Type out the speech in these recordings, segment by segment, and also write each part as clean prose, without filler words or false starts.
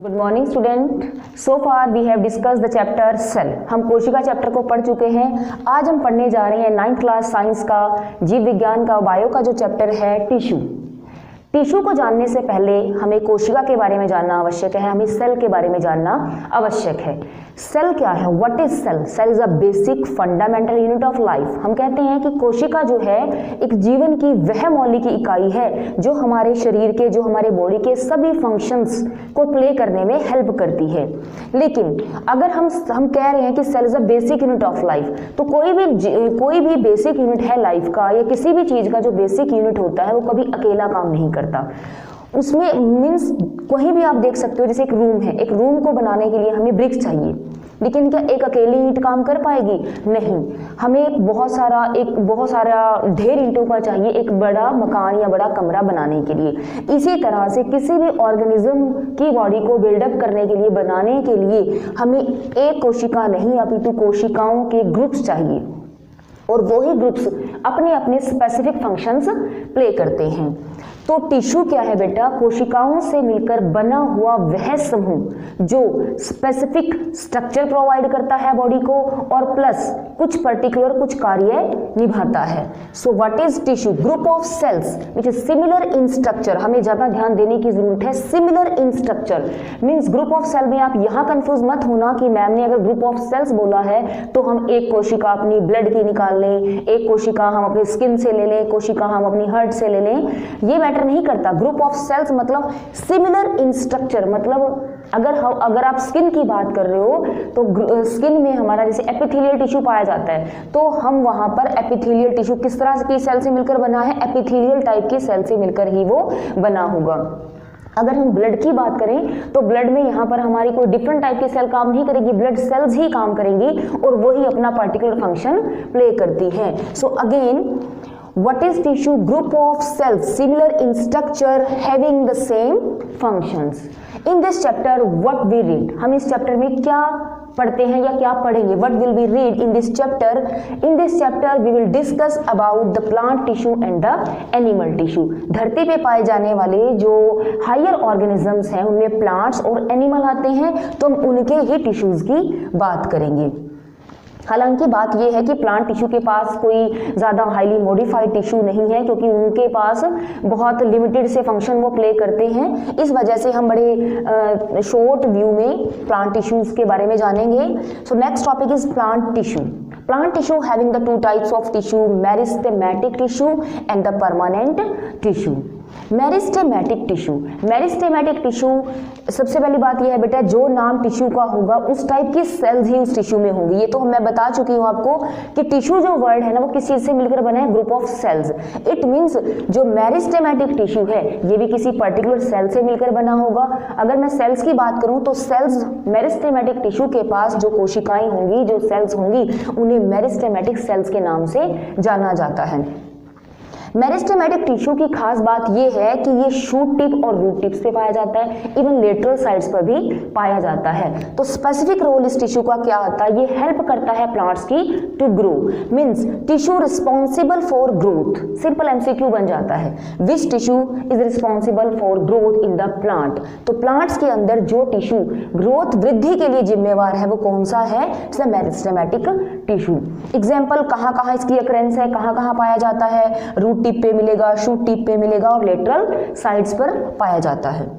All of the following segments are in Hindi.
Good morning student. So far we have discuss the chapter cell. हम कोशिका चैप्टर को पढ़ चुके हैं। आज हम पढ़ने जा रहे हैं 9th क्लास साइंस का जीव विज्ञान का बायो का जो चैप्टर है टिश्यू। टिश्यू को जानने से पहले हमें कोशिका के बारे में जानना आवश्यक है, हमें सेल के बारे में जानना आवश्यक है। सेल क्या है? What is cell? Cell is a basic fundamental unit of life. हम कहते हैं कि कोशिका जो है एक जीवन की वह मौलिक इकाई है जो हमारे शरीर के, जो हमारे बॉडी के सभी फंक्शंस को प्ले करने में हेल्प करती है। लेकिन अगर हम कह रहे हैं कि cell is a basic unit of life, तो कोई भी बेसिक यूनिट है लाइफ का या किसी भी चीज का जो बेसिक यूनिट होता है वो कभी अकेला काम नहीं करता। उसमें मीन्स कहीं भी आप देख सकते हो, जैसे एक रूम है, एक रूम को बनाने के लिए हमें ब्रिक्स चाहिए, लेकिन क्या एक अकेली ईंट काम कर पाएगी? नहीं, हमें बहुत सारा ढेर ईंटों का चाहिए एक बड़ा मकान या बड़ा कमरा बनाने के लिए। इसी तरह से किसी भी ऑर्गेनिज्म की बॉडी को बिल्डअप करने के लिए, बनाने के लिए हमें एक कोशिका नहीं अपितु कोशिकाओं के ग्रुप्स चाहिए, और वही ग्रुप्स अपने अपने स्पेसिफिक फंक्शंस प्ले करते हैं। तो टिश्यू क्या है बेटा? कोशिकाओं से मिलकर बना हुआ वह समूह जो स्पेसिफिक स्ट्रक्चर प्रोवाइड करता है बॉडी को, और प्लस कुछ पर्टिकुलर कुछ कार्य निभाता है। So what is tissue? Group of cells which is similar in structure. हमें ज्यादा ध्यान देने की जरूरत है। Similar in structure means group of cell में आप यहाँ कंफ्यूज मत होना कि मैम ने अगर ग्रुप ऑफ सेल्स बोला है तो हम एक कोशिका अपनी ब्लड की निकाल लें, एक कोशिका हम अपनी स्किन से ले लें, कोशिका हम अपनी हार्ट से ले लें, ये मैटर नहीं करता। ग्रुप ऑफ सेल्स मतलब सिमिलर इन स्ट्रक्चर, मतलब अगर आप स्किन की बात कर रहे हो तो स्किन में हमारा जैसे एपिथेलियल टिश्यू पाया जाता है, तो हम वहां पर एपिथेलियल टिश्यू किस तरह की सेल से मिलकर बना है? एपिथेलियल टाइप की सेल से मिलकर ही वो बना होगा। अगर हम ब्लड की बात करें तो ब्लड में यहाँ पर हमारी कोई डिफरेंट टाइप की सेल काम नहीं करेगी, ब्लड सेल्स ही काम करेंगी और वही अपना पर्टिकुलर फंक्शन प्ले करती है। So again, what is tissue? Group of cells similar in structure having the same functions. In this chapter what we read? हम इस चैप्टर में क्या पढ़ते हैं या क्या पढ़ेंगे? What will we read in this chapter? In this chapter we will discuss about the plant tissue and the animal tissue. धरती पे पाए जाने वाले जो हायर ऑर्गेनिजम्स हैं उनमें प्लांट्स और एनिमल आते हैं, तो हम उनके ही टिश्यूज की बात करेंगे। हालांकि बात यह है कि प्लांट टिश्यू के पास कोई ज़्यादा हाईली मॉडिफाइड टिश्यू नहीं है, क्योंकि उनके पास बहुत लिमिटेड से फंक्शन वो प्ले करते हैं। इस वजह से हम बड़े शॉर्ट व्यू में प्लांट टिश्यूज के बारे में जानेंगे। So next topic is plant tissue. Plant tissue having the two types of tissue, meristematic tissue and the permanent tissue. Meristematic tissue, meristematic tissue सबसे पहली बात यह है बेटा, जो नाम टिश्यू का होगा उस टाइप की सेल्स ही उस टिश्यू में होंगी। ये तो मैं बता चुकी हूँ आपको कि टिश्यू जो वर्ड है ना वो किस चीज से मिलकर बना है? Group of cells. It means जो मेरिस्टेमेटिक टिश्यू है ये भी किसी पर्टिकुलर सेल से मिलकर बना होगा। अगर मैं सेल्स की बात करूं तो सेल्स, मेरिस्टेमेटिक टिश्यू के पास जो कोशिकाएं होंगी, जो सेल्स होंगी, उन्हें मेरिस्टेमेटिक सेल्स के नाम से जाना जाता है। मेरिस्टेमेटिक टिश्यू की खास बात यह है कि ये शूट टिप और रूट टिप्स पे पाया जाता है, इवन लेटरल साइड्स पर भी पाया जाता है। तो स्पेसिफिक रोल इस टिश्यू का क्या होता है? ये हेल्प करता है प्लांट्स की to grow. Means tissue responsible for growth. Simple MCQ बन जाता है, which tissue is responsible for growth in the plant. तो प्लांट्स के अंदर जो टिश्यू ग्रोथ, वृद्धि के लिए जिम्मेवार है वो कौन सा है? It's meristematic tissue. एग्जाम्पल कहाँ कहाँ इसकी अकरेंस है, कहाँ कहाँ पाया जाता है? रूट टिप पे मिलेगा, शूट टिप पे मिलेगा और लेटरल साइड्स पर पाया जाता है।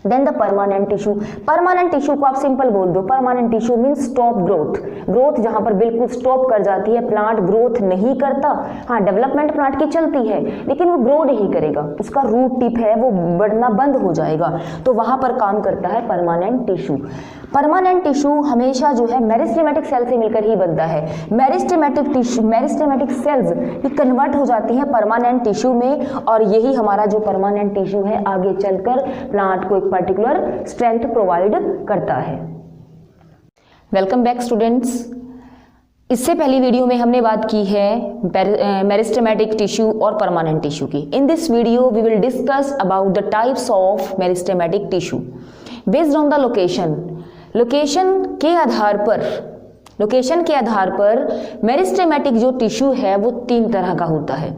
Then the permanent tissue. Permanent tissue को आप सिंपल बोल दो, permanent tissue means stop growth. Growth जहां पर बिल्कुल स्टॉप कर जाती है, प्लांट ग्रोथ नहीं करता। हाँ, डेवलपमेंट प्लांट की चलती है लेकिन वो ग्रो नहीं करेगा, उसका रूट टिप है वो बढ़ना बंद हो जाएगा, तो वहां पर काम करता है परमानेंट टिश्यू। परमानेंट टिश्यू हमेशा जो है मेरिस्टेमेटिक सेल से मिलकर ही बनता है। मेरिस्टेमेटिक टिश्यू, मेरिस्टेमेटिक सेल्स ये कन्वर्ट हो जाती हैं परमानेंट टिश्यू में, और यही हमारा जो परमानेंट टिश्यू है आगे चलकर प्लांट को एक पर्टिकुलर स्ट्रेंथ प्रोवाइड करता है। Welcome back students. इससे पहली वीडियो में हमने बात की है मेरिस्टेमेटिक टिश्यू और परमानेंट टिश्यू की। In this video we will discuss about the types of meristematic tissue based on the location. Location के आधार पर मेरिस्टेमेटिक जो टिश्यू है वो तीन तरह का होता है।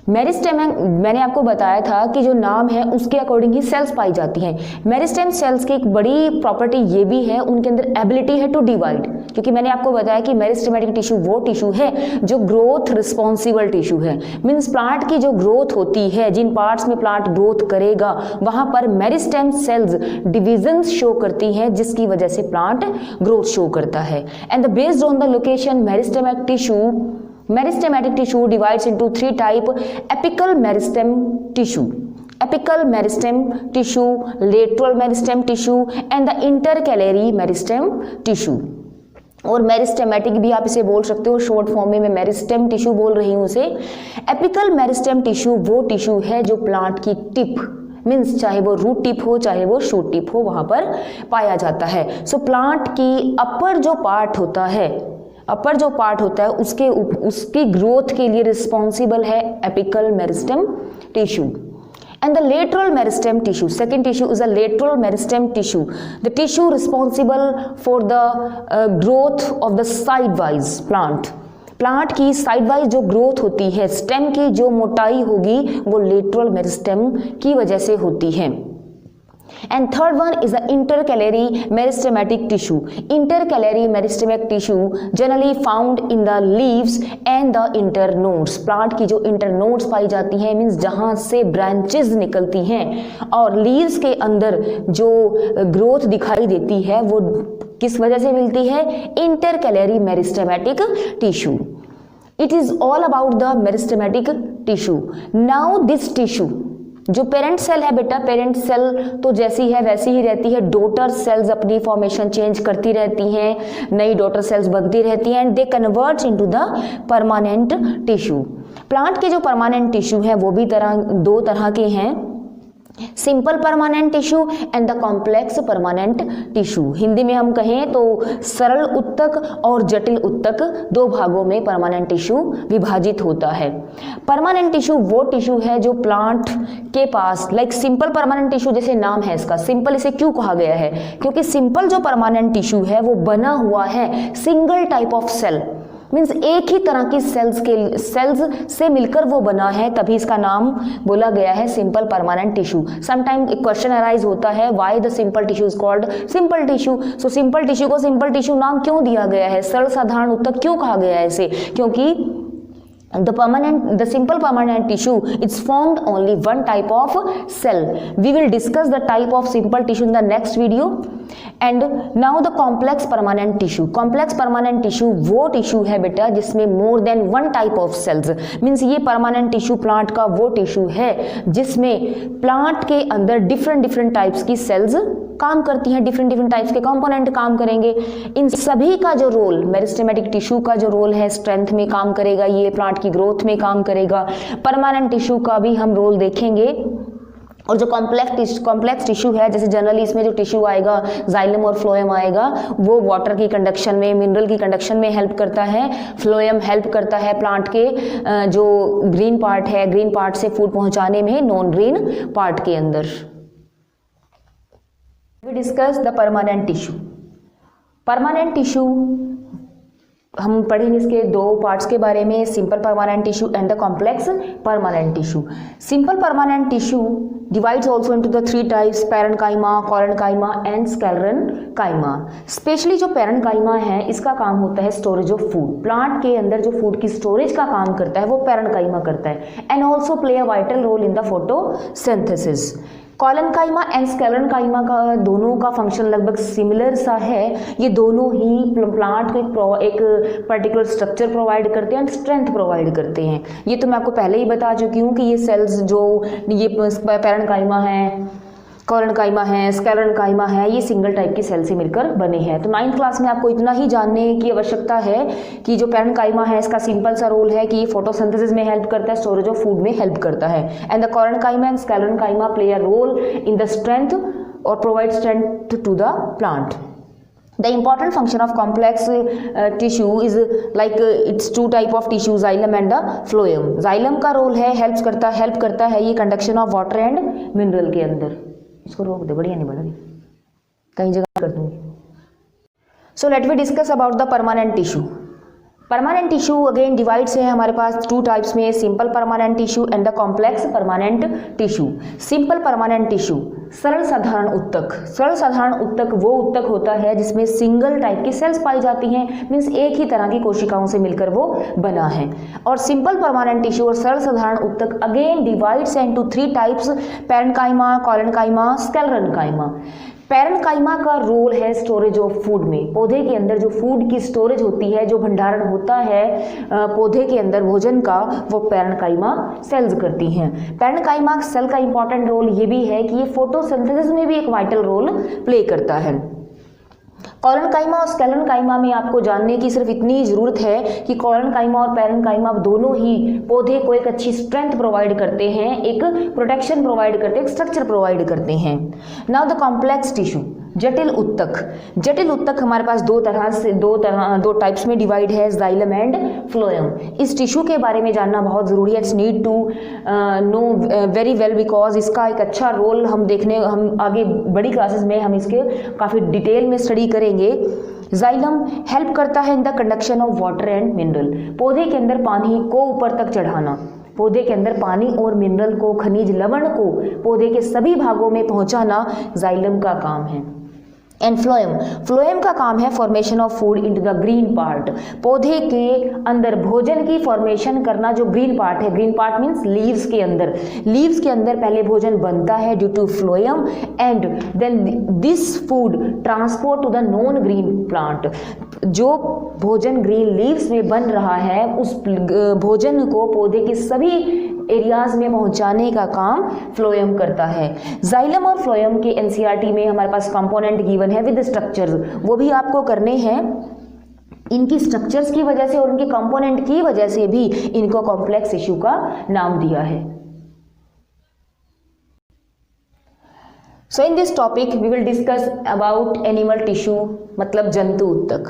मेरिस्टेम मैंने आपको बताया था कि जो नाम है उसके अकॉर्डिंग ही सेल्स पाई जाती हैं। मेरिस्टेम सेल्स की एक बड़ी प्रॉपर्टी ये भी है, उनके अंदर एबिलिटी है टू डिवाइड, क्योंकि मैंने आपको बताया कि मेरिस्टेमेटिक टिश्यू वो टिश्यू है जो ग्रोथ रिस्पॉन्सिबल टिश्यू है। मीन्स प्लांट की जो ग्रोथ होती है, जिन पार्ट्स में प्लांट ग्रोथ करेगा वहां पर मेरिस्टेम सेल्स डिविजन्स शो करती हैं, जिसकी वजह से प्लांट ग्रोथ शो करता है। And based on the location meristematic tissue divides into three type: apical meristem tissue, apical meristem tissue, lateral meristem tissue and the intercalary meristem tissue। और मेरिस्टेमेटिक भी आप इसे बोल सकते हो, शॉर्ट फॉर्म में मैं मेरिस्टेम टिश्यू बोल रही हूँ उसे। एपिकल मेरिस्टेम टिश्यू वो टिश्यू है जो प्लांट की टिप, मीन्स चाहे वो रूट टिप हो चाहे वो शूट टिप हो, वहां पर पाया जाता है। सो प्लांट की अपर जो पार्ट होता है उसकी ग्रोथ के लिए रिस्पॉन्सिबल है apical meristem tissue. And the lateral meristem tissue, second tissue is a lateral meristem tissue, the tissue responsible for the growth of the sidewise plant। Plant की साइडवाइज जो ग्रोथ होती है, स्टेम की जो मोटाई होगी वो लेटरल मेरिस्टेम की वजह से होती है। And third one is the intercalary meristematic tissue. Intercalary meristematic tissue generally found in the leaves and the internodes। Plant की जो इंटरनोड्स पाई जाती हैं, मीन्स जहां से ब्रांचेस निकलती हैं, और लीव्स के अंदर जो ग्रोथ दिखाई देती है वो किस वजह से मिलती है? Intercalary meristematic tissue. It is all about the meristematic tissue. Now this tissue, जो पेरेंट सेल है बेटा, पेरेंट सेल तो जैसी है वैसी ही रहती है, डॉटर सेल्स अपनी फॉर्मेशन चेंज करती रहती हैं, नई डॉटर सेल्स बनती रहती हैं, and they convert into the permanent tissue. Plant के जो परमानेंट टिश्यू है वो भी दो तरह के हैं, simple permanent tissue and the complex permanent tissue. Hindi में हम कहें तो सरल उत्तक और जटिल उत्तक दो भागों में परमानेंट टिश्यू विभाजित होता है। परमानेंट टिश्यू वो टिश्यू है जो प्लांट के पास, लाइक सिंपल परमानेंट टिश्यू जैसे नाम है इसका, सिंपल इसे क्यों कहा गया है? क्योंकि सिंपल जो परमानेंट टिश्यू है वो बना हुआ है single type of cell, means एक ही तरह की सेल्स से मिलकर वो बना है, तभी इसका नाम बोला गया है सिंपल परमानेंट टिश्यू। समटाइम एक क्वेश्चन अराइज होता है, why the simple tissue is called simple tissue. So simple tissue को सिंपल टिश्यू नाम क्यों दिया गया है, सरल साधारण उत्तक क्यों कहा गया है इसे? क्योंकि the simple permanent tissue it's formed only one type of cell. We will discuss the type of simple tissue in the next video. And now the complex permanent tissue. complex permanent tissue वो टिश्यू है बेटा जिसमें more than one type of cells, means ये परमानेंट टिश्यू प्लांट का वो टिश्यू है जिसमें प्लांट के अंदर डिफरेंट टाइप्स की सेल्स काम करती हैं, डिफरेंट टाइप्स के कंपोनेंट काम करेंगे। इन सभी का जो रोल, मेरिस्टेमेटिक टिश्यू का जो रोल है स्ट्रेंथ में काम करेगा, ये प्लांट की ग्रोथ में काम करेगा। परमानेंट टिश्यू का भी हम रोल देखेंगे। और जो कॉम्प्लेक्स टिश्यू है, जैसे जनरली इसमें जो टिश्यू आएगा जाइलम और फ्लोएम आएगा, वो वाटर की कंडक्शन में, मिनरल की कंडक्शन में हेल्प करता है। फ्लोएम हेल्प करता है प्लांट के जो ग्रीन पार्ट है, ग्रीन पार्ट से फूड पहुंचाने में नॉन ग्रीन पार्ट के अंदर। We discuss the permanent tissue. Permanent tissue हम पढ़ेंगे इसके दो पार्ट्स के बारे में, simple permanent tissue and the complex permanent tissue. Simple permanent tissue divides also into the three types: parenchyma, collenchyma and sclerenchyma। Specially जो पेरेंकाइमा है इसका काम होता है स्टोरेज ऑफ फूड, प्लांट के अंदर जो फूड की स्टोरेज का काम करता है वो पेरेंकाइमा करता है, and also play a vital role in the photosynthesis. Collenchyma and sclerenchyma का दोनों का फंक्शन लगभग सिमिलर सा है, ये दोनों ही प्लांट को एक पर्टिकुलर स्ट्रक्चर प्रोवाइड करते हैं एंड स्ट्रेंथ प्रोवाइड करते हैं। ये तो मैं आपको पहले ही बता चुकी हूँ कि ये सेल्स जो ये पेरेंकाइमा है, कॉलेनकाइमा है, स्क्लेरेनकाइमा है, ये सिंगल टाइप की सेल से मिलकर बने हैं। तो 9th क्लास में आपको इतना ही जानने की आवश्यकता है कि जो पेरेंकाइमा है इसका सिंपल सा रोल है कि ये फोटोसिंथेसिस में हेल्प करता है, स्टोरेज ऑफ फूड में हेल्प करता है, and the collenchyma and sclerenchyma play a role in the strength और provide strength to the plant. The important function of complex tissue is like it's two type of tissue, xylem and the phloem। xylem का रोल है हेल्प करता है ये conduction of water and mineral के अंदर। इसको रोक दे, बढ़िया नहीं बना रही, कहीं जगह कर दूंगी। So let we discuss about the permanent tissue. Permanent tissue again divides है हमारे पास टू टाइप्स में, simple permanent tissue and the complex permanent tissue. Simple permanent tissue सरल साधारण उत्तक। सरल साधारण उत्तक वो उत्तक होता है जिसमें सिंगल टाइप की सेल्स पाई जाती हैं, मीन्स एक ही तरह की कोशिकाओं से मिलकर वो बना है। और सिंपल परमानेंट टिश्यू और सरल साधारण उत्तक again divides into three types, parenchyma, collenchyma, sclerenchyma. Parenchyma का रोल है स्टोरेज ऑफ फूड में। पौधे के अंदर जो फूड की स्टोरेज होती है, जो भंडारण होता है पौधे के अंदर भोजन का, वो पैरेन्काइमा सेल्स करती हैं। पैरेन्काइमा सेल का इंपॉर्टेंट रोल ये भी है कि ये फोटोसिंथेसिस में भी एक वाइटल रोल प्ले करता है। कोलेनकाइमा और स्क्लेरेन्काइमा में आपको जानने की सिर्फ इतनी ज़रूरत है कि कोलेनकाइमा और पैरेन्काइमा दोनों ही पौधे को एक अच्छी स्ट्रेंथ प्रोवाइड करते हैं, एक प्रोटेक्शन प्रोवाइड करते हैं, एक स्ट्रक्चर प्रोवाइड करते हैं। नाउ द कॉम्प्लेक्स टिश्यू, जटिल उत्तक। जटिल उत्तक हमारे पास दो टाइप्स में डिवाइड है, जाइलम एंड फ्लोएम। इस टिश्यू के बारे में जानना बहुत ज़रूरी है, it's need to know very well, because इसका एक अच्छा रोल हम आगे बड़ी क्लासेस में हम इसके काफ़ी डिटेल में स्टडी करेंगे। जाइलम हेल्प करता है in the conduction of water and mineral. पौधे के अंदर पानी को ऊपर तक चढ़ाना, पौधे के अंदर पानी और मिनरल को, खनिज लवण को पौधे के सभी भागों में पहुंचाना जाइलम का काम है। एंड फ्लोएम, फ्लोएम का काम है formation of food into the green part. पौधे के अंदर भोजन की फॉर्मेशन करना, जो ग्रीन पार्ट है, ग्रीन पार्ट मीन्स लीव्स के अंदर, लीव्स के अंदर पहले भोजन बनता है due to phloem and then this food transport to the non green plant. जो भोजन ग्रीन लीव्स में बन रहा है उस भोजन को पौधे के सभी एरियाज में पहुंचाने का काम फ्लोएम करता है। जाइलम और फ्लोएम के एनसीईआरटी में हमारे पास कंपोनेंट गिवन है विद स्ट्रक्चर्स, वो भी आपको करने हैं। इनकी स्ट्रक्चर्स की वजह से और उनके कंपोनेंट की वजह से भी इनको कॉम्प्लेक्स टिश्यू का नाम दिया है। So in this topic we will discuss about animal tissue, मतलब जंतु उत्तक।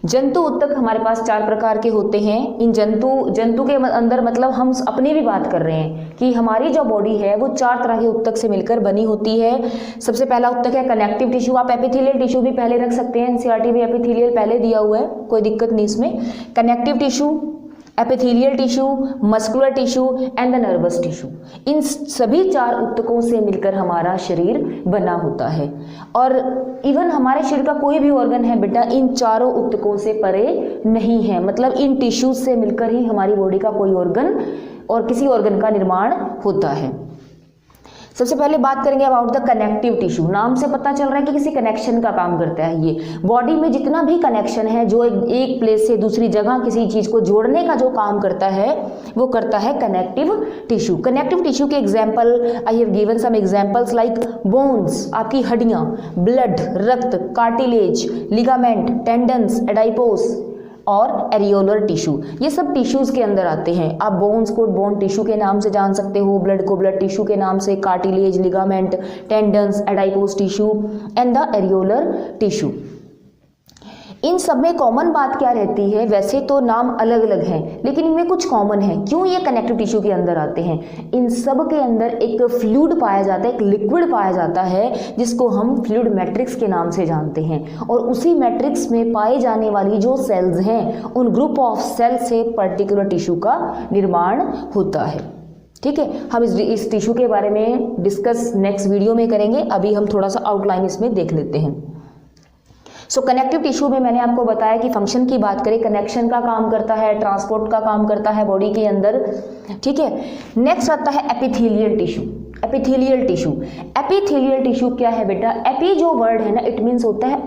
जंतु उत्तक हमारे पास चार प्रकार के होते हैं। इन जंतु के अंदर मतलब हम अपनी भी बात कर रहे हैं कि हमारी जो बॉडी है वो चार तरह के उत्तक से मिलकर बनी होती है। सबसे पहला उत्तक है कनेक्टिव टिश्यू। आप एपिथेलियल टिश्यू भी पहले रख सकते हैं, एनसीईआरटी में एपिथेलियल पहले दिया हुआ है, कोई दिक्कत नहीं इसमें। Connective tissue, epithelial tissue, muscular tissue and the nervous tissue, इन सभी चार उत्तकों से मिलकर हमारा शरीर बना होता है। और इवन हमारे शरीर का कोई भी ऑर्गन है बेटा इन चारों उत्तकों से परे नहीं है, मतलब इन टिश्यूज से मिलकर ही हमारी बॉडी का कोई ऑर्गन और किसी ऑर्गन का निर्माण होता है। सबसे पहले बात करेंगे अबाउट द कनेक्टिव टिश्यू। नाम से पता चल रहा है कि किसी कनेक्शन का काम करता है ये। बॉडी में जितना भी कनेक्शन है, जो एक प्लेस से दूसरी जगह किसी चीज को जोड़ने का जो काम करता है वो करता है कनेक्टिव टिश्यू। कनेक्टिव टिश्यू के example I have given some examples like bones, आपकी हड्डियां, ब्लड, रक्त, कार्टिलेज, लिगामेंट, टेंडन्स, एडाइपोस और एरियोलर टिश्यू, ये सब टिश्यूज के अंदर आते हैं। आप बोन्स को बोन टिश्यू के नाम से जान सकते हो, ब्लड को ब्लड टिश्यू के नाम से, cartilage, ligament, tendons, adipose tissue and the areolar tissue. इन सब में कॉमन बात क्या रहती है, वैसे तो नाम अलग अलग हैं लेकिन इनमें कुछ कॉमन है। क्यों ये कनेक्टिव टिश्यू के अंदर आते हैं? इन सब के अंदर एक फ्लूइड पाया जाता है, एक लिक्विड पाया जाता है जिसको हम फ्लूइड मैट्रिक्स के नाम से जानते हैं। और उसी मैट्रिक्स में पाए जाने वाली जो सेल्स हैं उन ग्रुप ऑफ सेल से पर्टिकुलर टिश्यू का निर्माण होता है। ठीक है, हम इस टिश्यू के बारे में डिस्कस नेक्स्ट वीडियो में करेंगे। अभी हम थोड़ा सा आउटलाइन इसमें देख लेते हैं। सो कनेक्टिव टिश्यू में मैंने आपको बताया कि फंक्शन की बात करें, कनेक्शन का काम करता है, ट्रांसपोर्ट का काम करता है बॉडी के अंदर। ठीक है, नेक्स्ट आता है epithelial tissue. Epithelial tissue, epithelial tissue क्या है बेटा? एपी जो वर्ड है ना, इट मीन्स होता है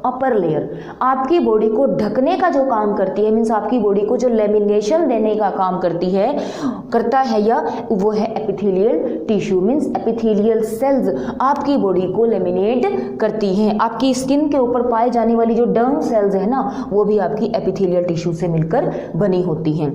अपर लेयर। आपकी बॉडी को ढकने का जो काम करती है, मीन्स आपकी बॉडी को जो लेमिनेशन देने का काम करता है या वो है epithelial tissue. Means epithelial cells आपकी बॉडी को लेमिनेट करती हैं। आपकी स्किन के ऊपर पाए जाने वाली जो डर्म सेल्स है ना, वो भी आपकी एपिथेलियल टिश्यू से मिलकर बनी होती हैं।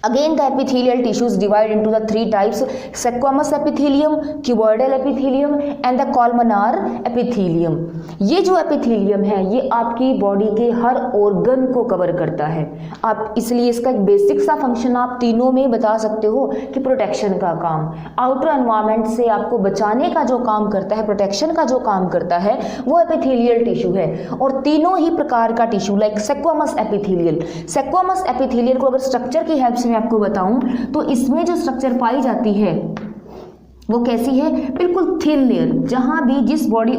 Again, the epithelial tissues divide into the three types: squamous epithelium, cuboidal epithelium and the columnar epithelium. ये जो एपिथेलियम है ये आपकी बॉडी के हर ऑर्गन को कवर करता है। आप इसलिए इसका एक बेसिक सा फंक्शन आप तीनों में बता सकते हो कि प्रोटेक्शन का काम, आउटर एनवायरनमेंट से आपको बचाने का जो काम करता है, प्रोटेक्शन का जो काम करता है वो एपिथेलियल टिश्यू है। और तीनों ही प्रकार का टिश्यू लाइक सेक्वामस एपिथेलियल को अगर स्ट्रक्चर की हेल्प से मैं आपको बताऊं तो इसमें जो स्ट्रक्चर पाई जाती है वो कैसी है, बिल्कुल थिन लेयर। जहां भी जिस बॉडी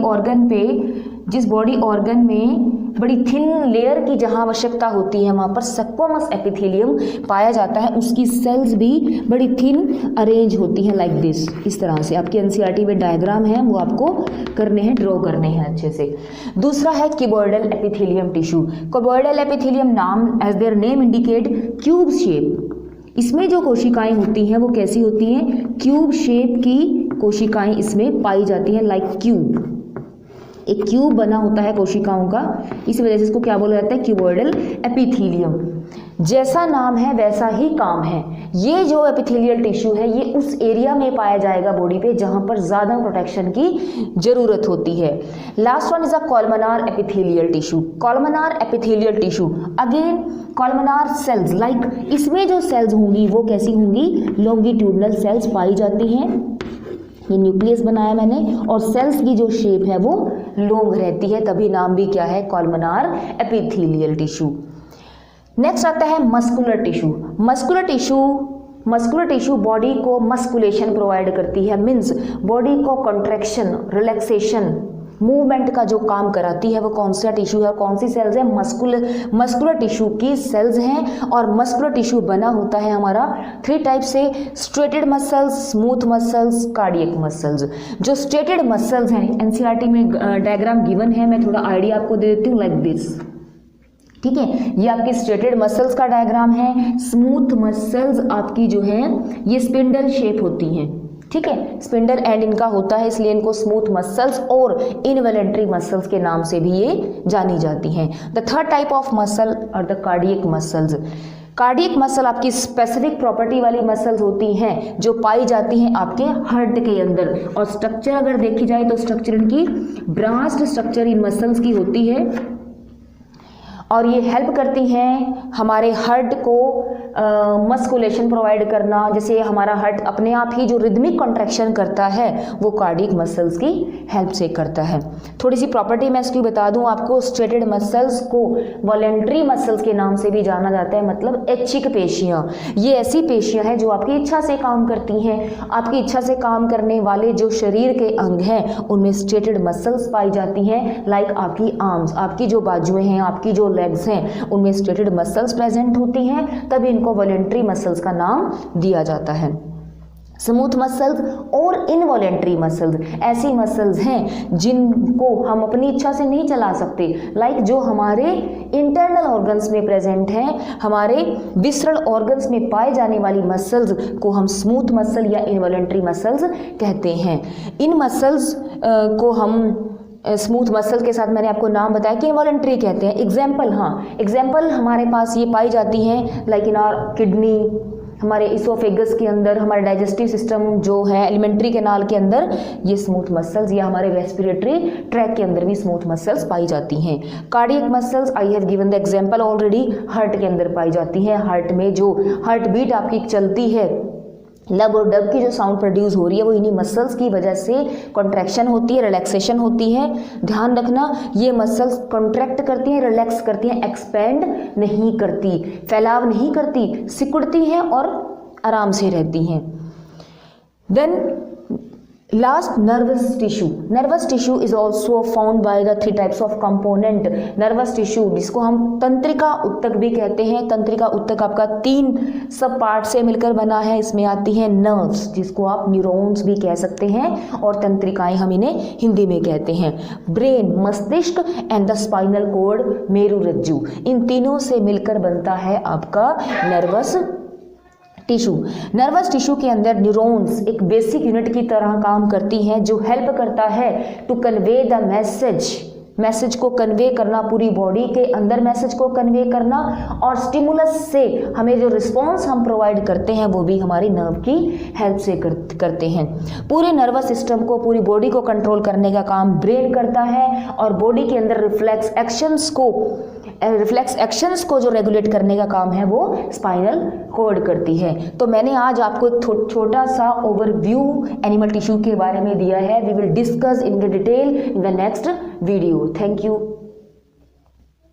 ऑर्गन में बड़ी थिन लेयर की जहां आवश्यकता होती है वहां पर सेक्वामस एपिथेलियम पाया जाता है। उसकी सेल्स भी बड़ी थिन अरेंज होती हैं लाइक दिस, इस तरह से। आपकी एनसीईआरटी में डायग्राम है वो आपको करने हैं, ड्रॉ करने हैं अच्छे से। दूसरा है cuboidal epithelium tissue. Cuboidal epithelium नाम as their name indicate cube shape. इसमें जो कोशिकाएं होती हैं वो कैसी होती हैं, क्यूब शेप की कोशिकाएं इसमें पाई जाती हैं लाइक क्यूब। एक क्यूब बना होता है कोशिकाओं का, इस वजह से इसको क्या बोला जाता है, क्यूबॉइडल एपिथेलियम। जैसा नाम है वैसा ही काम है। ये जो एपिथेलियल टिश्यू है ये उस एरिया में पाया जाएगा बॉडी पे जहां पर ज्यादा प्रोटेक्शन की जरूरत होती है। Last one is a columnar epithelial tissue. Columnar epithelial tissue again columnar sales like, इसमें जो सेल्स होंगी वो कैसी होंगी, लॉन्गिट्यूडनल सेल्स पाई जाती हैं। ये न्यूक्लियस बनाया मैंने, और सेल्स की जो शेप है वो लॉन्ग रहती है, तभी नाम भी क्या है, कॉलमनार एपिथेलियल टिश्यू। नेक्स्ट आता है muscular tissue. Muscular tissue body को मस्कुलेशन प्रोवाइड करती है, मीन्स बॉडी को कंट्रैक्शन, रिलैक्सेशन, मूवमेंट का जो काम कराती है वो कौन सा टिश्यू है, कौन सी सेल्स है, मस्कुलर टिश्यू की सेल्स हैं। और मस्कुलर टिश्यू बना होता है हमारा थ्री टाइप से, striated muscles, smooth muscles, cardiac muscles. जो स्ट्रेटेड मसल्स हैं, एनसीईआरटी में डायग्राम गिवन है, मैं थोड़ा आइडिया आपको दे देती हूँ लाइक दिस, ठीक है। ये आपकी स्ट्रेटेड मसल्स का डायग्राम है। स्मूथ मसल्स आपकी जो है ये स्पिंडल शेप होती हैं, ठीक है, स्पिंडल एंड इनका होता है, इसलिए इनको स्मूथ मसल्स और इनवॉलेंट्री मसल्स के नाम से भी ये जानी जाती हैं। The third type of muscle और the cardiac muscles. Cardiac muscle आपकी स्पेसिफिक प्रॉपर्टी वाली मसल्स होती हैं जो पाई जाती हैं आपके हार्ट के अंदर। और स्ट्रक्चर अगर देखी जाए तो स्ट्रक्चर इनकी ब्रांच्ड स्ट्रक्चर इन मसल्स की होती है और ये हेल्प करती हैं हमारे हार्ट को मस्कुलेशन प्रोवाइड करना। जैसे हमारा हार्ट अपने आप ही जो रिदमिक कॉन्ट्रैक्शन करता है वो कार्डियक मसल्स की हेल्प से करता है। थोड़ी सी प्रॉपर्टी मैं इसकी बता दूं आपको, स्ट्रेटेड मसल्स को वॉलेंट्री मसल्स के नाम से भी जाना जाता है, मतलब ऐच्छिक पेशियां। ये ऐसी पेशियां हैं जो आपकी इच्छा से काम करती हैं। आपकी इच्छा से काम करने वाले जो शरीर के अंग हैं उनमें स्ट्रेटेड मसल्स पाई जाती हैं, लाइक आपकी आर्म्स, आपकी जो बाजुएं हैं, आपकी जो लेग्स हैं, उनमें स्ट्रेटेड मसल्स प्रेजेंट होती हैं, तभी इनको वॉलेंट्री मसल्स का नाम दिया जाता है। स्मूथ मसल्स और इनवॉलेंट्री मसल्स ऐसी मसल्स हैं जिनको हम अपनी इच्छा से नहीं चला सकते, लाइक जो हमारे इंटरनल ऑर्गन्स में प्रेजेंट हैं, हमारे विसरल ऑर्गन्स में पाए जाने वाली मसल्स को हम स्मूथ मसल या इनवॉलेंट्री मसल्स कहते हैं। इन मसल्स को हम स्मूथ मसल के साथ मैंने आपको नाम बताया कि इनवॉलेंट्री कहते हैं। एग्जाम्पल हमारे पास ये पाई जाती हैं लाइक इन आवर किडनी, हमारे इसोफेगस के अंदर, हमारे डाइजेस्टिव सिस्टम जो है, एलिमेंट्री कैनाल के अंदर ये स्मूथ मसल्स, या हमारे रेस्पिरेटरी ट्रैक के अंदर भी स्मूथ मसल्स पाई जाती हैं। Cardiac muscles I have given the example already, heart के अंदर पाई जाती हैं। हार्ट में जो हार्ट बीट आपकी चलती है, लब और डब की जो साउंड प्रोड्यूस हो रही है वो इन्हीं मसल्स की वजह से कॉन्ट्रैक्शन होती है, रिलैक्सेशन होती है। ध्यान रखना, ये मसल्स कॉन्ट्रैक्ट करती हैं, रिलैक्स करती हैं, एक्सपेंड नहीं करती, फैलाव नहीं करती, सिकुड़ती हैं और आराम से रहती हैं। Then last, nervous tissue is also found by the three types of component. Nervous tissue जिसको हम तंत्रिका उत्तक भी कहते हैं। तंत्रिका उत्तक आपका 3 सब पार्ट से मिलकर बना है। इसमें आती हैं नर्व्स जिसको आप न्यूरॉन्स भी कह सकते हैं, और तंत्रिकाएं हम इन्हें हिंदी में कहते हैं। ब्रेन, मस्तिष्क एंड द स्पाइनल कॉर्ड, मेरुरज्जु, इन तीनों से मिलकर बनता है आपका नर्वस टिश्यू। नर्वस टिश्यू के अंदर न्यूरॉन्स एक बेसिक यूनिट की तरह काम करती हैं जो हेल्प करता है to convey the message message को कन्वे करना, पूरी बॉडी के अंदर मैसेज को कन्वे करना, और स्टिमुलस से हमें जो रिस्पॉन्स हम प्रोवाइड करते हैं वो भी हमारी नर्व की हेल्प से करते हैं। पूरे नर्वस सिस्टम को, पूरी बॉडी को कंट्रोल करने का काम ब्रेन करता है, और बॉडी के अंदर रिफ्लेक्स एक्शंस को जो रेगुलेट करने का काम है वो स्पाइनल कॉर्ड करती है। तो मैंने आज आपको एक छोटा सा ओवरव्यू एनिमल टिश्यू के बारे में दिया है। We will discuss in the detail in the next video. Thank you.